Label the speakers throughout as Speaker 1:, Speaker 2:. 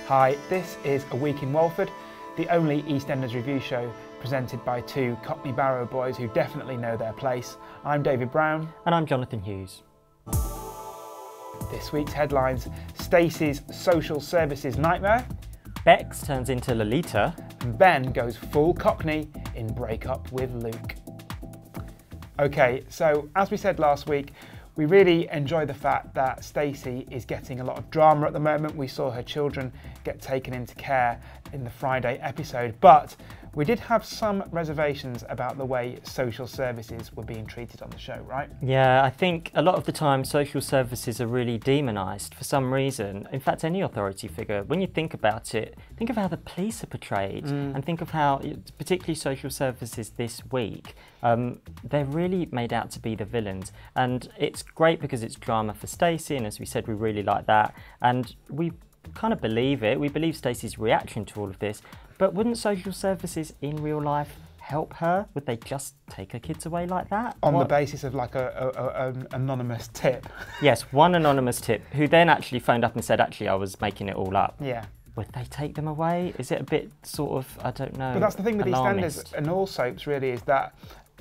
Speaker 1: Hi, this is A Week in Walford, the only EastEnders review show presented by two Cockney Barrow boys who definitely know their place. I'm David Brown.
Speaker 2: And I'm Jonathan Hughes.
Speaker 1: This week's headlines: Stacey's social services nightmare,
Speaker 2: Becks turns into Lolita,
Speaker 1: and Ben goes full Cockney in breakup with Luke. Okay, so as we said last week, we really enjoy the fact that Stacey is getting a lot of drama at the moment. We saw her children get taken into care in the Friday episode, but we did have some reservations about the way social services were being treated on the show, right?
Speaker 2: Yeah, I think a lot of the time social services are really demonised for some reason. In fact, any authority figure, when you think about it, think of how the police are portrayed and think of how, particularly social services this week, they're really made out to be the villains. And it's great because it's drama for Stacey, and as we said, we really like that. And we kind of believe it. We believe Stacey's reaction to all of this. But wouldn't social services in real life help her? Would they just take her kids away like that?
Speaker 1: On the basis of like an anonymous tip?
Speaker 2: Yes, one anonymous tip, who then actually phoned up and said, actually, I was making it all up.
Speaker 1: Yeah.
Speaker 2: Would they take them away? Is it a bit sort of, I don't know,
Speaker 1: But that's the thing with EastEnders and all soaps really, is that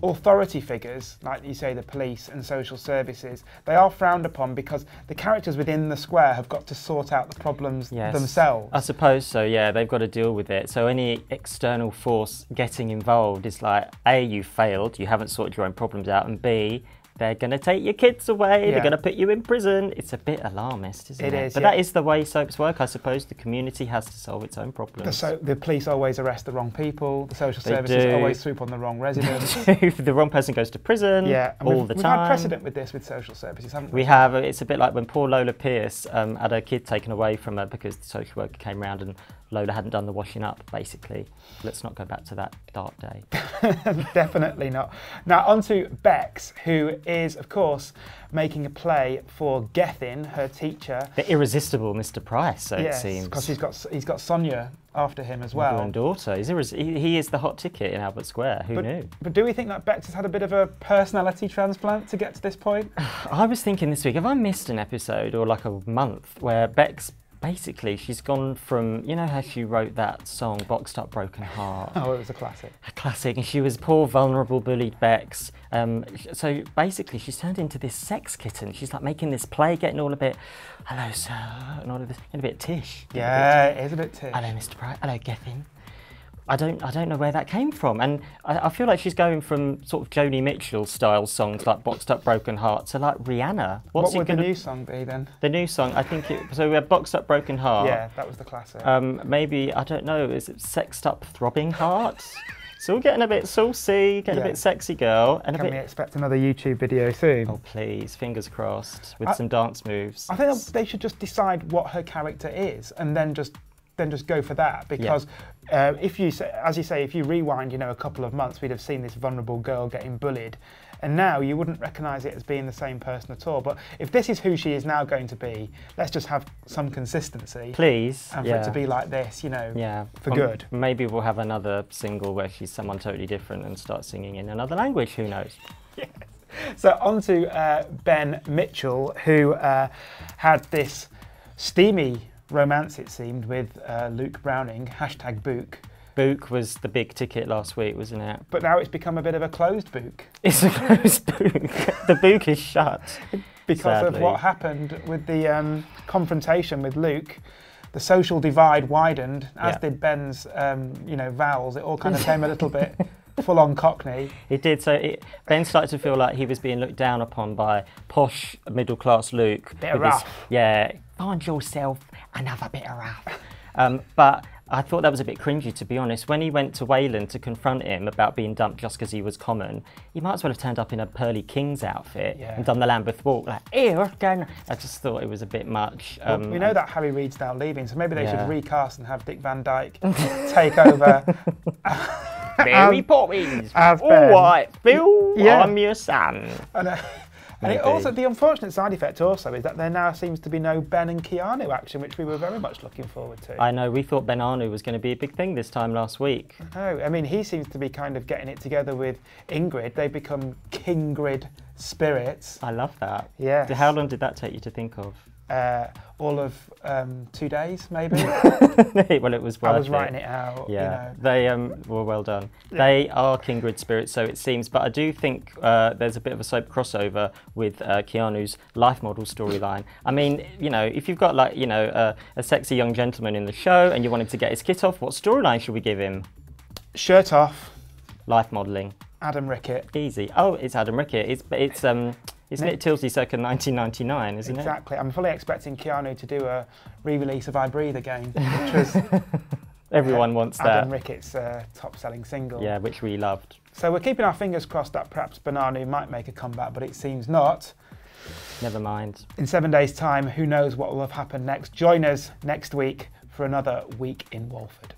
Speaker 1: authority figures, like you say, the police and social services, they are frowned upon because the characters within the square have got to sort out the problems themselves.
Speaker 2: I suppose so, yeah, they've got to deal with it. So any external force getting involved is like, A, you failed, you haven't sorted your own problems out, and B, they're going to take your kids away, they're going to put you in prison. It's a bit alarmist, isn't it?
Speaker 1: It is,
Speaker 2: but that is the way soaps work, I suppose. The community has to solve its own problems.
Speaker 1: The police always arrest the wrong people, the social services always swoop on the wrong residents.
Speaker 2: The wrong person goes to prison all the time.
Speaker 1: We've had precedent with this with social services, haven't we?
Speaker 2: We have. It's a bit like when poor Lola Pierce had her kid taken away from her because the social worker came round and Lola hadn't done the washing up, basically. Let's not go back to that dark day.
Speaker 1: Definitely not. Now on to Becks, who is, of course, making a play for Gethin, her teacher.
Speaker 2: The irresistible Mr. Price, so it seems.
Speaker 1: Because he's got Sonia after him as well.
Speaker 2: Mother and daughter. He is the hot ticket in Albert Square. Who knew? But
Speaker 1: do we think that Becks has had a bit of a personality transplant to get to this point?
Speaker 2: I was thinking this week, have I missed an episode or like a month where Becks, basically, she's gone from, you know how she wrote that song, Boxed Up Broken Heart?
Speaker 1: Oh, it was a classic.
Speaker 2: A classic, and she was poor, vulnerable, bullied Becks. So basically, she's turned into this sex kitten. She's like making this play, getting all a bit, hello, sir, and all of this, getting a bit tish.
Speaker 1: Yeah, it is a bit tish.
Speaker 2: Hello, Mr. Price. Hello, Gethin. I don't know where that came from, and I feel like she's going from sort of Joni Mitchell style songs like Boxed Up Broken Heart to like Rihanna.
Speaker 1: What would the new song be then?
Speaker 2: The new song, I think so we have Boxed Up Broken Heart.
Speaker 1: Yeah, that was the classic.
Speaker 2: Maybe, I don't know, is it Sexed Up Throbbing Heart? So we're getting a bit saucy, getting a bit sexy girl. And
Speaker 1: Can we expect another YouTube video soon?
Speaker 2: Oh please, fingers crossed, with some dance moves.
Speaker 1: I think they should just decide what her character is and then just go for that, because if you say, as you say, if you rewind, a couple of months, we'd have seen this vulnerable girl getting bullied, and now you wouldn't recognise it as being the same person at all. But if this is who she is now going to be, let's just have some consistency,
Speaker 2: please,
Speaker 1: and for it to be like this, for good.
Speaker 2: Maybe we'll have another single where she's someone totally different and start singing in another language. Who knows?
Speaker 1: Yes. So on to Ben Mitchell, who had this steamy romance, it seemed, with Luke Browning, #Book.
Speaker 2: Book was the big ticket last week, wasn't it?
Speaker 1: But now it's become a bit of a closed book.
Speaker 2: It's a closed book. The book is shut.
Speaker 1: Because of what happened with the confrontation with Luke. The social divide widened, as did Ben's, vowels. It all kind of came a little bit full-on Cockney.
Speaker 2: It did. So Ben started to feel like he was being looked down upon by posh middle-class Luke.
Speaker 1: Bit of rough.
Speaker 2: Find yourself another bit of rough. But I thought that was a bit cringy, to be honest. When he went to Wayland to confront him about being dumped just because he was common, he might as well have turned up in a Pearly King's outfit and done the Lambeth Walk, like, here, again. I just thought it was a bit much.
Speaker 1: Well, we know that Harry Reid's now leaving, so maybe they should recast and have Dick Van Dyke take over.
Speaker 2: Mary Poppins.
Speaker 1: All
Speaker 2: right, Phil, I'm your son.
Speaker 1: And it also, the unfortunate side effect also is that there now seems to be no Ben and Keanu action, which we were very much looking forward to.
Speaker 2: I know, we thought Ben Arnu was going to be a big thing this time last week.
Speaker 1: No, I mean, he seems to be kind of getting it together with Ingrid. They become Kingrid spirits.
Speaker 2: I love that.
Speaker 1: Yeah.
Speaker 2: How long did that take you to think of?
Speaker 1: all of 2 days, maybe.
Speaker 2: Well, it was worth it.
Speaker 1: I was writing it out.
Speaker 2: Yeah,
Speaker 1: you know.
Speaker 2: they were well done. Yeah. They are kindred spirits, so it seems. But I do think there's a bit of a soap crossover with Keanu's life model storyline. I mean, you know, if you've got like, you know, a sexy young gentleman in the show and you wanted to get his kit off, what storyline should we give him?
Speaker 1: Shirt off.
Speaker 2: Life modelling.
Speaker 1: Adam Rickett.
Speaker 2: Easy. Oh, it's Adam Rickett. Isn't it Tilsley circa 1999, isn't it?
Speaker 1: Exactly. I'm fully expecting Keanu to do a re-release of I Breathe again, which was
Speaker 2: everyone wants that.
Speaker 1: Adam Rickett's top-selling single.
Speaker 2: Yeah, which we loved.
Speaker 1: So we're keeping our fingers crossed that perhaps Bananu might make a comeback, but it seems not.
Speaker 2: Never mind.
Speaker 1: In 7 days' time, who knows what will have happened next. Join us next week for another week in Walford.